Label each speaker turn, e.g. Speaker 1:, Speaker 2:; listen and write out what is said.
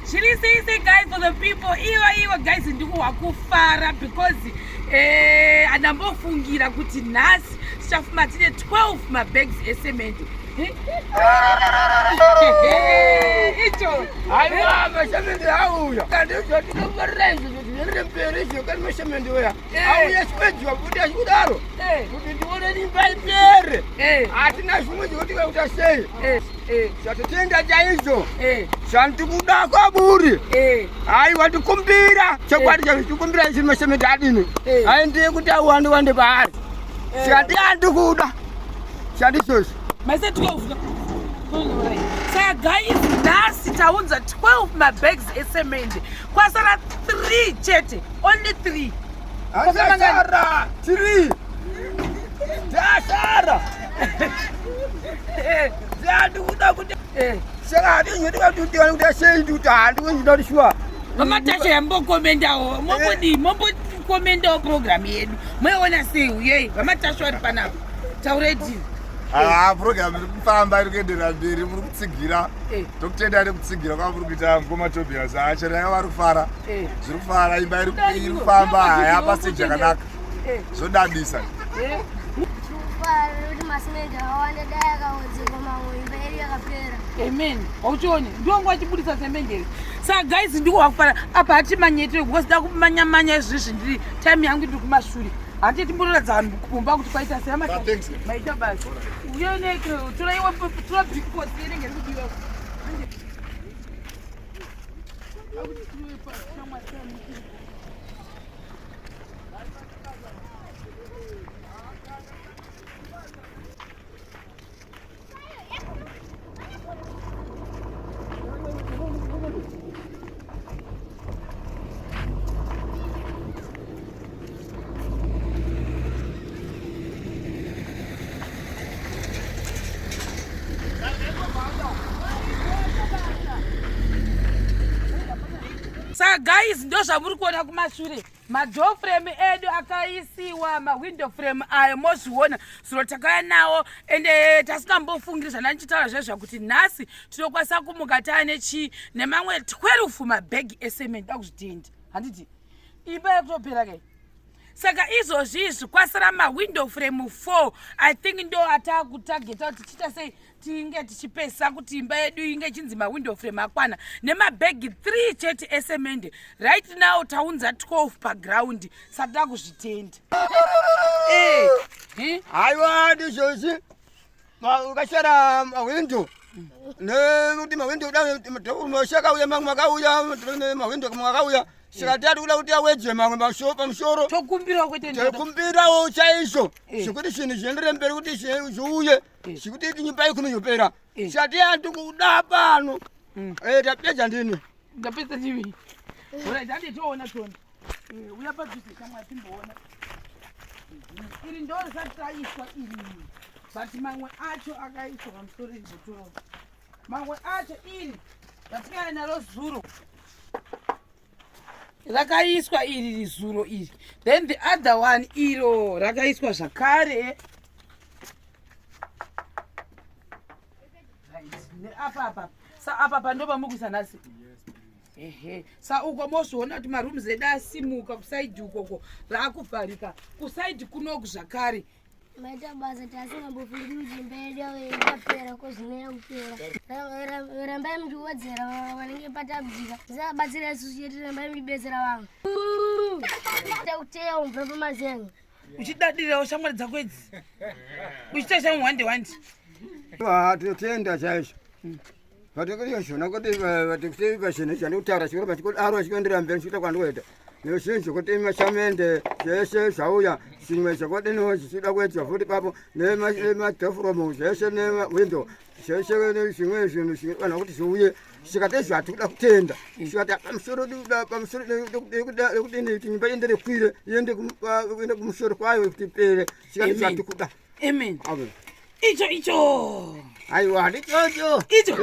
Speaker 1: Say guys, for the people, iwa guys ndiko wakufara because anambofungira kuti nhasi tichafuma tine 12 mabags esemende. Icho
Speaker 2: aiwa masemende auya kandi zvatinovarezo zvineremperesho kandi masemende oya auya chipedzwa kuti achikudaro kuti ndione nimba ipere hatina zvimwe zvekuti kauta sei zvatotenda chaizvo zvandikuda kwaburi aiwa tikumbira chekwadi chatikumbira isiri masemende adini aendeye kuti awande paari chati andikuda chandisozvo
Speaker 1: maise 12 saka guys nhasi taunza 12 mabags esemende kwasara 3 chete, only 3
Speaker 2: asara 3 dasara zandikuda kuti saka hatinyetiwa kutiwana kuti asei kuti handikunyida kuti shuwa
Speaker 1: vamatasha yambokomendawo mombokomendawo program yedu moiona sei uyei vamatasha vari panapo taureti
Speaker 3: program iri kufamba iri kuendera mberi muri kutsigira tokutenda nekutsigira kwava muri kuita ngoma tobias achero yanga vari kufara zviri kufara imba iri kufamba haya paseji yakanaka zvodadisa
Speaker 1: amen auchioni ndongo achibudisa semenderi saka guys ndiko wakufara apa hatimanyetire because da kumanyamanya izvizvi ndiri time yangu ndiri kumashure handi timbotoradza kumba kuti kwaita semaita basi uyoneke toraiwa tora bigpot yenenge ri kudiwa saka guys ndo zvamuri kuona kumashure madoor frame edu akaisiwa mawindow frame ayo mozviona zviro takauya nawo ende tasikambofungiri zvandandichitaura zvezvo kuti nhasi tinokwanisa kumuka taane chii nemamwe 12 mabhegi esemende dakuzvitenda handiti imba yakutopera kai saka izvozvi kwasara mawindow frame 4 I think ndo atakutageta kuti tichita sei tinge tichipesa kuti imba yedu inge ichinzi mawindow frame akwana nemabhegi 3 chete esemende right now taunza 12 paground saka takuzvitenda
Speaker 2: aiwa ndizvozvi ukashara mawindow nekuti mawindow unoshakauya mamwe makauya mawindow makauya saka tati kuda kuti awedze mamwe pamusoro tokumbirawo chaizvo zvekuti zvinhu zviendere mberi kuti zviuye zvekuti nyimba ikumi yopera saka tiyati kuda pano tapedza ndini
Speaker 1: ndapedza ndivii orit handi toona tona uya padhuze kamwe atimboona iri ndo risati taiswa iri but mamwe acho akaiswa pamusoro izotoro mamwe acho iri ratikaya naro zuro rakaiswa iri rizuro iri then the other one iro rakaiswa zvakare apapa sa apapa ndo pamukisa nhasi sa uko mozviona kuti marooms edu asimuka kusaidhi ukoko raakuvharika kusaidhi kunoku zvakare
Speaker 4: maita basa tasingambofungiri kuti imba yedu ikapera kozvinera kupera rambai muchiwedzera vanenge patabvika zisabatsira isusu chete rambai muchibetsera vamwe takuteya umva pamazenga
Speaker 1: uchidadirawo shamwari dzako idzi uchiita shamwe wande
Speaker 2: totenda chaizvo vatikuzvona kuti vatikuvazvinhu chandikutaura chikoro pachikoti aro achikuendera mberi chikuita kwandikuita nezvinhu zvokuti masamende zvese zvauya zvimwe zvakadiniwo zvichida kuedzwa futi papo nemadhofromo zvese newindow zvese zvimwe zvinhu zvinofanira kuti zviuye zvikatezvo hatikuda kutenda zvikati pamusoro kudini kuti nyimba iendere kwire iende kumusoro kwayo kuti ipere zvikati zvatikuda
Speaker 1: amen icho
Speaker 2: aiwa handichocho
Speaker 1: icho